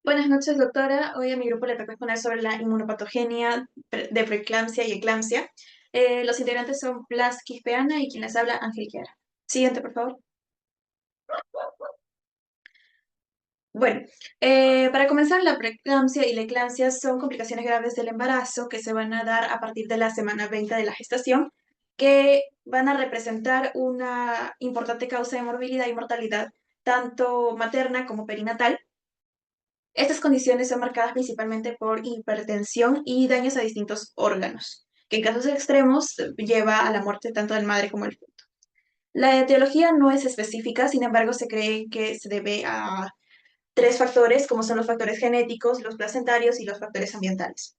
Buenas noches, doctora. Hoy a mi grupo le toca exponer sobre la inmunopatogenia de preeclampsia y eclampsia. Los integrantes son Blas Quispeana y quien les habla, Ángel Chiara. Siguiente, por favor. Bueno, para comenzar, la preeclampsia y la eclampsia son complicaciones graves del embarazo que se van a dar a partir de la semana 20 de la gestación, que van a representar una importante causa de morbilidad y mortalidad, tanto materna como perinatal. Estas condiciones son marcadas principalmente por hipertensión y daños a distintos órganos, que en casos extremos lleva a la muerte tanto del madre como del feto. La etiología no es específica, sin embargo, se cree que se debe a tres factores, como son los factores genéticos, los placentarios y los factores ambientales.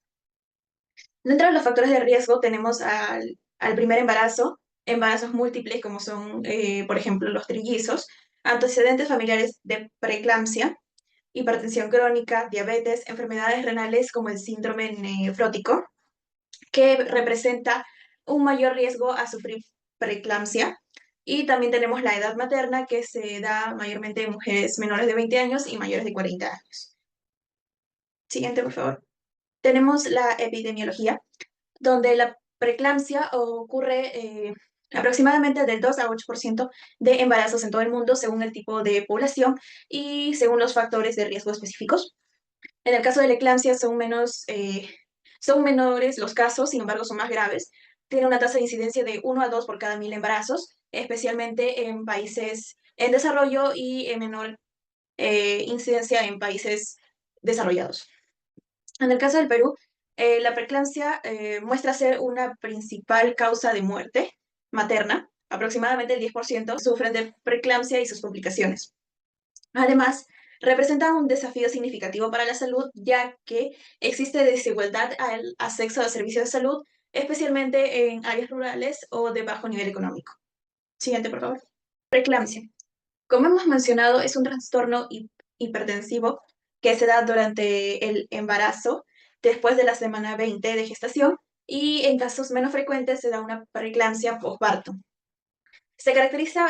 Dentro de los factores de riesgo tenemos al primer embarazo, embarazos múltiples como son, por ejemplo, los trillizos, antecedentes familiares de preeclampsia, hipertensión crónica, diabetes, enfermedades renales como el síndrome nefrótico, que representa un mayor riesgo a sufrir preeclampsia. Y también tenemos la edad materna, que se da mayormente en mujeres menores de 20 años y mayores de 40 años. Siguiente, por favor. Tenemos la epidemiología, donde la preeclampsia ocurre aproximadamente del 2 a 8% de embarazos en todo el mundo, según el tipo de población y según los factores de riesgo específicos. En el caso de la eclampsia son menores los casos, sin embargo son más graves. Tiene una tasa de incidencia de 1 a 2 por cada 1000 embarazos, especialmente en países en desarrollo y en menor incidencia en países desarrollados. En el caso del Perú, la preeclampsia muestra ser una principal causa de muerte materna. Aproximadamente el 10% sufren de preeclampsia y sus complicaciones. Además, representa un desafío significativo para la salud, ya que existe desigualdad al acceso a servicios de salud, especialmente en áreas rurales o de bajo nivel económico. Siguiente, por favor. Preeclampsia. Como hemos mencionado, es un trastorno hipertensivo que se da durante el embarazo, después de la semana 20 de gestación, y en casos menos frecuentes se da una preeclampsia postparto. Se caracteriza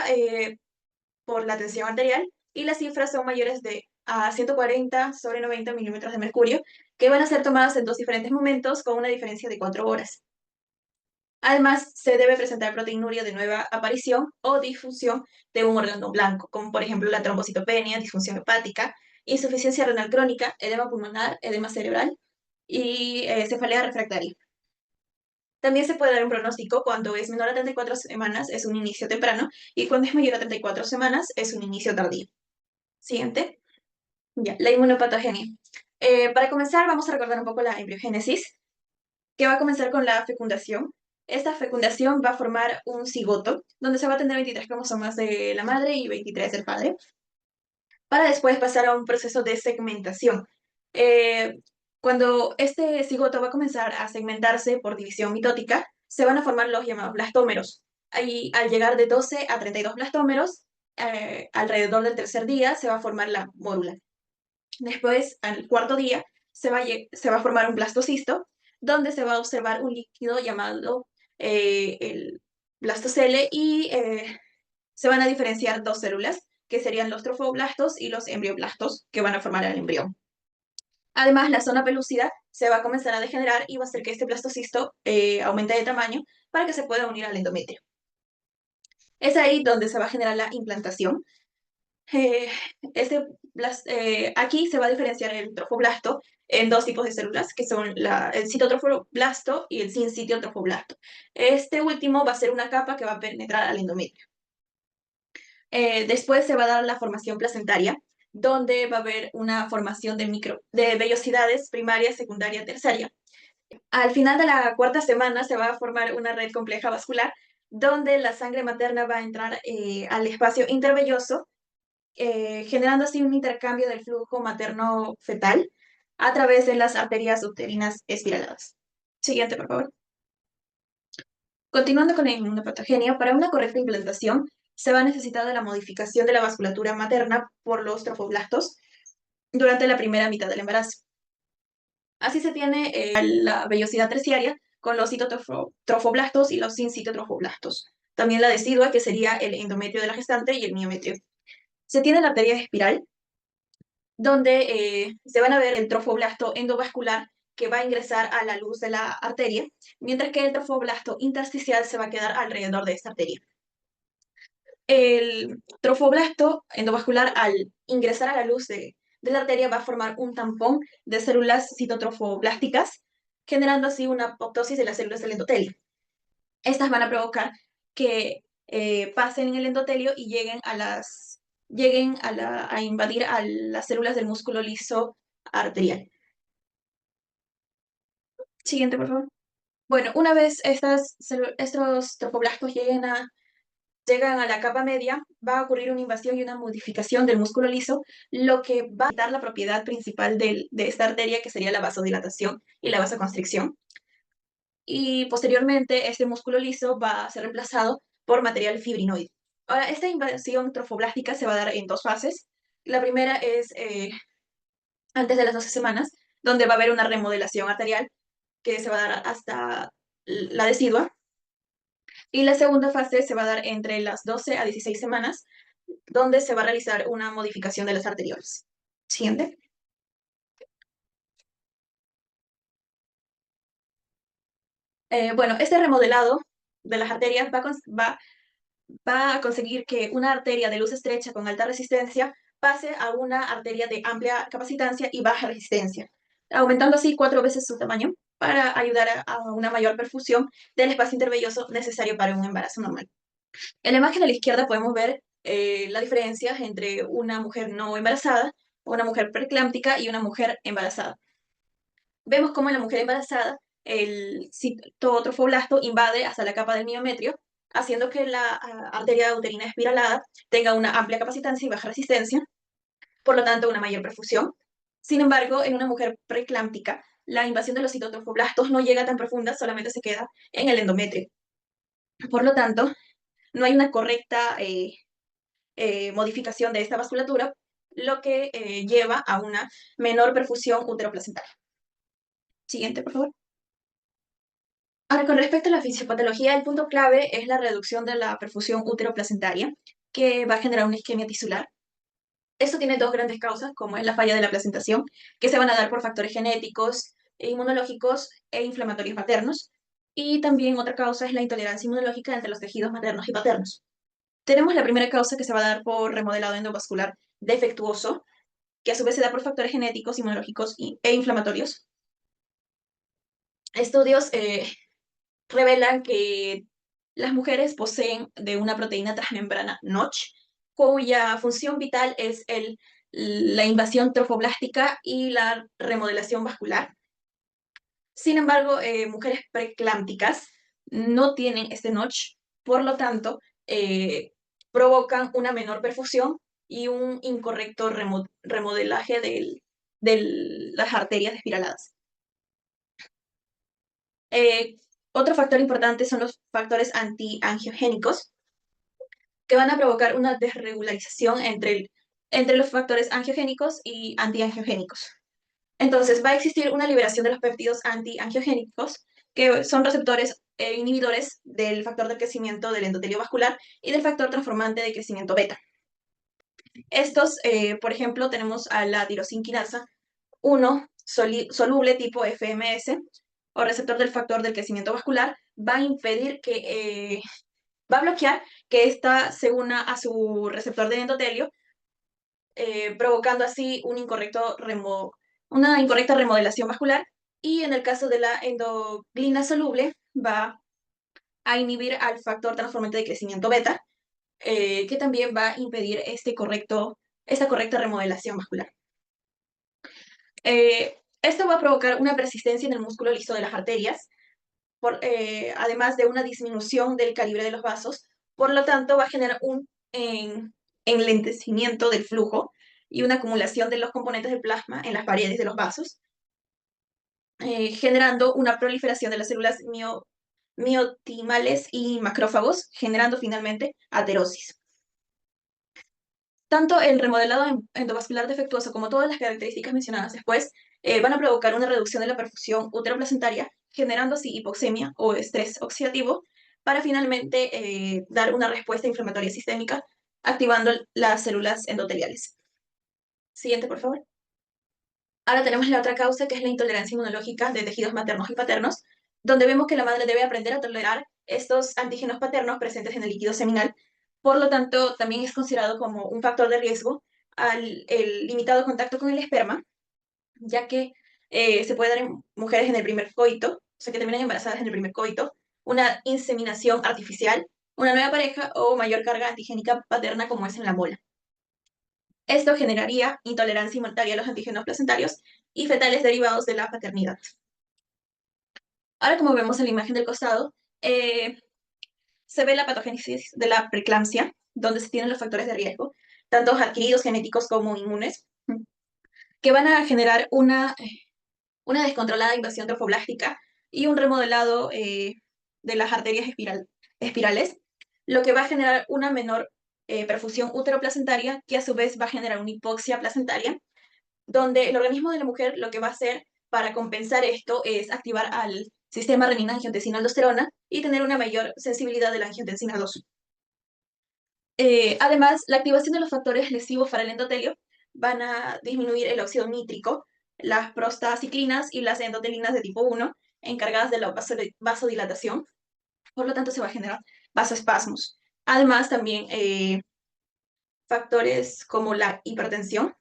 por la tensión arterial y las cifras son mayores de a 140 sobre 90 milímetros de mercurio, que van a ser tomadas en dos diferentes momentos con una diferencia de 4 horas. Además, se debe presentar proteinuria de nueva aparición o difusión de un órgano blanco, como por ejemplo la trombocitopenia, disfunción hepática, insuficiencia renal crónica, edema pulmonar, edema cerebral y cefalea refractaria. También se puede dar un pronóstico cuando es menor a 34 semanas, es un inicio temprano, y cuando es mayor a 34 semanas, es un inicio tardío. Siguiente. Ya, la inmunopatogenia. Para comenzar, vamos a recordar un poco la embriogénesis, que va a comenzar con la fecundación. Esta fecundación va a formar un cigoto, donde se va a tener 23 cromosomas de la madre y 23 del padre, para después pasar a un proceso de segmentación. Eh, Cuando este cigoto va a comenzar a segmentarse por división mitótica, se van a formar los llamados blastómeros. Ahí, al llegar de 12 a 32 blastómeros, alrededor del tercer día se va a formar la mórula. Después, al cuarto día, se va a formar un blastocisto, donde se va a observar un líquido llamado el blastocele y se van a diferenciar dos células, que serían los trofoblastos y los embrioblastos, que van a formar el embrión. Además, la zona pelúcida se va a comenzar a degenerar y va a hacer que este blastocisto aumente de tamaño para que se pueda unir al endometrio. Es ahí donde se va a generar la implantación. Eh, Aquí se va a diferenciar el trofoblasto en dos tipos de células, que son el citotrofoblasto y el sincitiotrofoblasto. Este último va a ser una capa que va a penetrar al endometrio. Después se va a dar la formación placentaria, donde va a haber una formación de vellosidades primaria, secundaria, terciaria. Al final de la cuarta semana se va a formar una red compleja vascular, donde la sangre materna va a entrar al espacio intervelloso, generando así un intercambio del flujo materno-fetal a través de las arterias uterinas espiraladas. Siguiente, por favor. Continuando con la inmunopatogenia, para una correcta implantación se va a necesitar de la modificación de la vasculatura materna por los trofoblastos durante la primera mitad del embarazo. Así se tiene la vellosidad terciaria con los citotrofoblastos y los sincitotrofoblastos. También la decidua, que sería el endometrio de la gestante, y el miometrio. Se tiene la arteria espiral, donde se van a ver el trofoblasto endovascular que va a ingresar a la luz de la arteria, mientras que el trofoblasto intersticial se va a quedar alrededor de esta arteria. El trofoblasto endovascular, al ingresar a la luz de la arteria, va a formar un tampón de células citotrofoblásticas, generando así una apoptosis de las células del endotelio. Estas van a provocar que pasen en el endotelio y lleguen a invadir a las células del músculo liso arterial. Siguiente, por favor. Bueno, una vez estos trofoblastos llegan a la capa media, va a ocurrir una invasión y una modificación del músculo liso, lo que va a quitar la propiedad principal de esta arteria, que sería la vasodilatación y la vasoconstricción. Y posteriormente, este músculo liso va a ser reemplazado por material fibrinoide. Ahora, esta invasión trofoblástica se va a dar en dos fases. La primera es antes de las 12 semanas, donde va a haber una remodelación arterial que se va a dar hasta la decidua. Y la segunda fase se va a dar entre las 12 a 16 semanas, donde se va a realizar una modificación de las arteriolas. Siguiente. Bueno, este remodelado de las arterias va a conseguir que una arteria de luz estrecha con alta resistencia pase a una arteria de amplia capacitancia y baja resistencia, aumentando así 4 veces su tamaño para ayudar a una mayor perfusión del espacio intervelloso necesario para un embarazo normal. En la imagen a la izquierda podemos ver la diferencia entre una mujer no embarazada, una mujer preeclámptica y una mujer embarazada. Vemos cómo en la mujer embarazada el citotrofoblasto invade hasta la capa del miometrio, haciendo que la arteria uterina espiralada tenga una amplia capacitancia y baja resistencia, por lo tanto una mayor perfusión. Sin embargo, en una mujer preeclámptica, la invasión de los citotrofoblastos no llega tan profunda, solamente se queda en el endometrio. Por lo tanto, no hay una correcta modificación de esta vasculatura, lo que lleva a una menor perfusión uteroplacentaria. Siguiente, por favor. Ahora, con respecto a la fisiopatología, el punto clave es la reducción de la perfusión uteroplacentaria, que va a generar una isquemia tisular. Esto tiene dos grandes causas, como es la falla de la placentación, que se van a dar por factores genéticos, inmunológicos e inflamatorios maternos. Y también otra causa es la intolerancia inmunológica entre los tejidos maternos y paternos. Tenemos la primera causa, que se va a dar por remodelado endovascular defectuoso, que a su vez se da por factores genéticos, inmunológicos e inflamatorios. Estudios revelan que las mujeres poseen de una proteína transmembrana Notch, cuya función vital es la invasión trofoblástica y la remodelación vascular. Sin embargo, mujeres preeclámpticas no tienen este Notch, por lo tanto, provocan una menor perfusión y un incorrecto remodelaje de las arterias espiraladas. Eh, Otro factor importante son los factores antiangiogénicos, que van a provocar una desregularización entre los factores angiogénicos y antiangiogénicos. Entonces, va a existir una liberación de los péptidos antiangiogénicos, que son receptores inhibidores del factor de crecimiento del endotelio vascular y del factor transformante de crecimiento beta. Estos, por ejemplo, tenemos a la tirosinquinasa 1 soluble tipo FMS, o receptor del factor del crecimiento vascular, va a impedir va a bloquear que ésta se una a su receptor de endotelio, provocando así una incorrecta remodelación vascular. Y en el caso de la endoglina soluble, va a inhibir al factor transformante de crecimiento beta, que también va a impedir esta correcta remodelación vascular. Esto va a provocar una persistencia en el músculo liso de las arterias, además de una disminución del calibre de los vasos. Por lo tanto, va a generar un enlentecimiento del flujo y una acumulación de los componentes del plasma en las paredes de los vasos, generando una proliferación de las células miotimales y macrófagos, generando finalmente aterosis. Tanto el remodelado endovascular defectuoso como todas las características mencionadas después van a provocar una reducción de la perfusión uteroplacentaria, generando así hipoxemia o estrés oxidativo, para finalmente dar una respuesta inflamatoria sistémica, activando las células endoteliales. Siguiente, por favor. Ahora tenemos la otra causa, que es la intolerancia inmunológica de tejidos maternos y paternos, donde vemos que la madre debe aprender a tolerar estos antígenos paternos presentes en el líquido seminal. Por lo tanto, también es considerado como un factor de riesgo el limitado contacto con el esperma, ya que se puede dar en mujeres en el primer coito, o sea, que terminan embarazadas en el primer coito, una inseminación artificial, una nueva pareja o mayor carga antigénica paterna como es en la bola. Esto generaría intolerancia inmunitaria a los antígenos placentarios y fetales derivados de la paternidad. Ahora, como vemos en la imagen del costado, se ve la patogénesis de la preeclampsia, donde se tienen los factores de riesgo, tanto adquiridos genéticos como inmunes, que van a generar una descontrolada invasión trofoblástica y un remodelado de las arterias espirales, lo que va a generar una menor perfusión uteroplacentaria, que a su vez va a generar una hipoxia placentaria, donde el organismo de la mujer lo que va a hacer para compensar esto es activar al sistema renina-angiotensina-aldosterona y tener una mayor sensibilidad de la angiotensina 2. Además, la activación de los factores lesivos para el endotelio van a disminuir el óxido nítrico, las prostaciclinas y las endotelinas de tipo 1, encargadas de la vasodilatación. Por lo tanto, se va a generar vasoespasmos. Además, también factores como la hipertensión,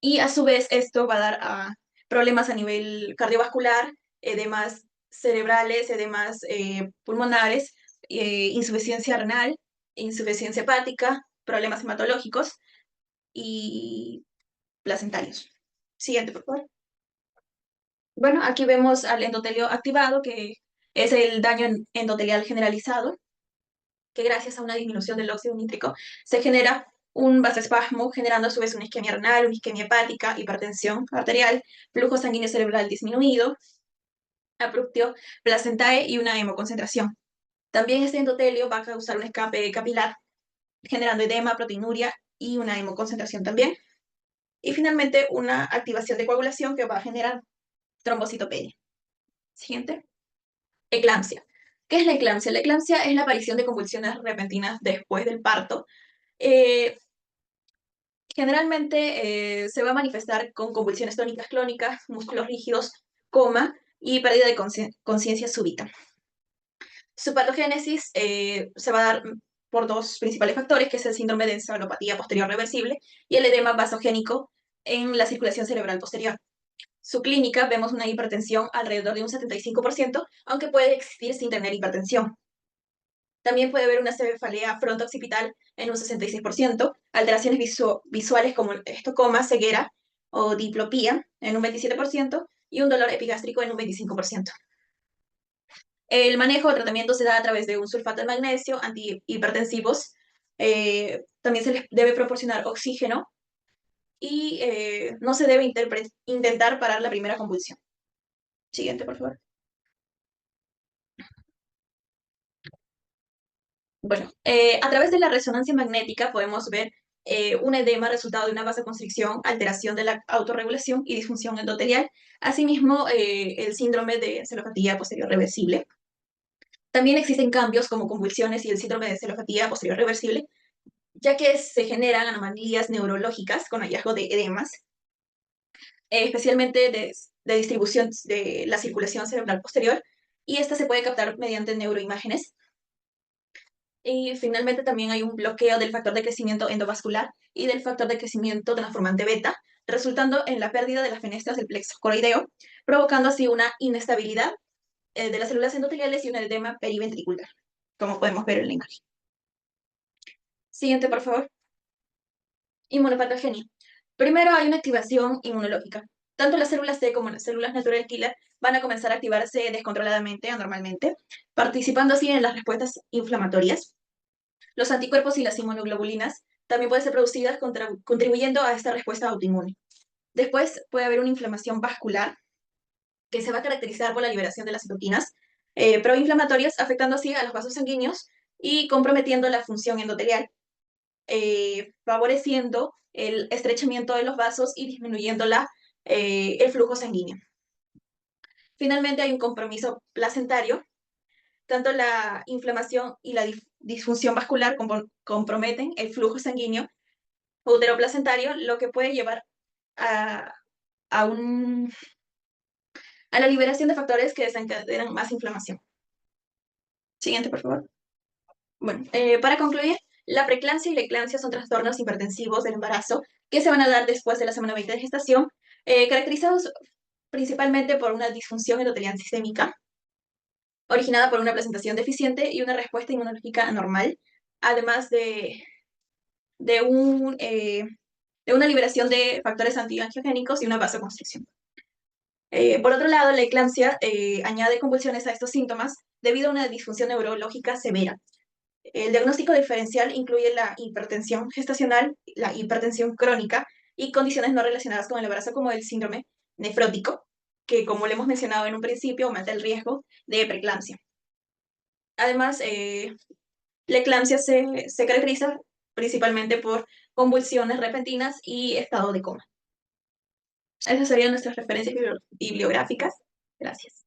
y a su vez esto va a dar a problemas a nivel cardiovascular, edemas cerebrales, edemas pulmonares, insuficiencia renal, insuficiencia hepática, problemas hematológicos y placentarios. Siguiente, por favor. Bueno, aquí vemos al endotelio activado, que es el daño endotelial generalizado, que gracias a una disminución del óxido nítrico se genera un vasoespasmo, generando a su vez una isquemia renal, una isquemia hepática, hipertensión arterial, flujo sanguíneo cerebral disminuido, abruptio placentae y una hemoconcentración. También este endotelio va a causar un escape capilar, generando edema, proteinuria y una hemoconcentración también. Y finalmente una activación de coagulación que va a generar trombocitopenia. Siguiente. Eclampsia. ¿Qué es la eclampsia? La eclampsia es la aparición de convulsiones repentinas después del parto. Eh, Generalmente se va a manifestar con convulsiones tónicas clónicas, músculos rígidos, coma y pérdida de conciencia súbita. Su patogénesis se va a dar por dos principales factores, que es el síndrome de encefalopatía posterior reversible y el edema vasogénico en la circulación cerebral posterior. Su clínica, vemos una hipertensión alrededor de un 75%, aunque puede existir sin tener hipertensión. También puede haber una cefalea fronto-occipital en un 66%, alteraciones visuales como estocoma, ceguera o diplopía en un 27% y un dolor epigástrico en un 25%. El manejo o tratamiento se da a través de un sulfato de magnesio, antihipertensivos. También se les debe proporcionar oxígeno y no se debe intentar parar la primera convulsión. Siguiente, por favor. Bueno, a través de la resonancia magnética podemos ver un edema resultado de una vasoconstricción, alteración de la autorregulación y disfunción endotelial. Asimismo, el síndrome de encefalopatía posterior reversible. También existen cambios como convulsiones y el síndrome de encefalopatía posterior reversible, ya que se generan anomalías neurológicas con hallazgo de edemas, especialmente de distribución de la circulación cerebral posterior, y esta se puede captar mediante neuroimágenes. Y finalmente también hay un bloqueo del factor de crecimiento endovascular y del factor de crecimiento transformante beta, resultando en la pérdida de las fenestras del plexo coroideo, provocando así una inestabilidad de las células endoteliales y un edema periventricular, como podemos ver en la imagen. Siguiente, por favor. Inmunopatogenia. Primero hay una activación inmunológica. Tanto las células T como las células natural killer van a comenzar a activarse descontroladamente, anormalmente, participando así en las respuestas inflamatorias. Los anticuerpos y las inmunoglobulinas también pueden ser producidas contribuyendo a esta respuesta autoinmune. Después puede haber una inflamación vascular que se va a caracterizar por la liberación de las citoquinas proinflamatorias, afectando así a los vasos sanguíneos y comprometiendo la función endotelial, favoreciendo el estrechamiento de los vasos y disminuyendo el flujo sanguíneo. Finalmente hay un compromiso placentario. Tanto la inflamación y la disfunción vascular comprometen el flujo sanguíneo, uteroplacentario, lo que puede llevar a, a, un, a la liberación de factores que desencadenan más inflamación. Siguiente, por favor. Bueno, para concluir, la preeclampsia y la eclampsia son trastornos hipertensivos del embarazo que se van a dar después de la semana 20 de gestación, caracterizados principalmente por una disfunción endotelial sistémica, originada por una placentación deficiente y una respuesta inmunológica anormal, además de, un, eh, de una liberación de factores antiangiogénicos y una vasoconstricción. Por otro lado, la eclampsia añade convulsiones a estos síntomas debido a una disfunción neurológica severa. El diagnóstico diferencial incluye la hipertensión gestacional, la hipertensión crónica y condiciones no relacionadas con el embarazo como el síndrome nefrótico, que como le hemos mencionado en un principio, aumenta el riesgo de preeclampsia. Además, la eclampsia se caracteriza principalmente por convulsiones repentinas y estado de coma. Esas serían nuestras referencias bibliográficas. Gracias.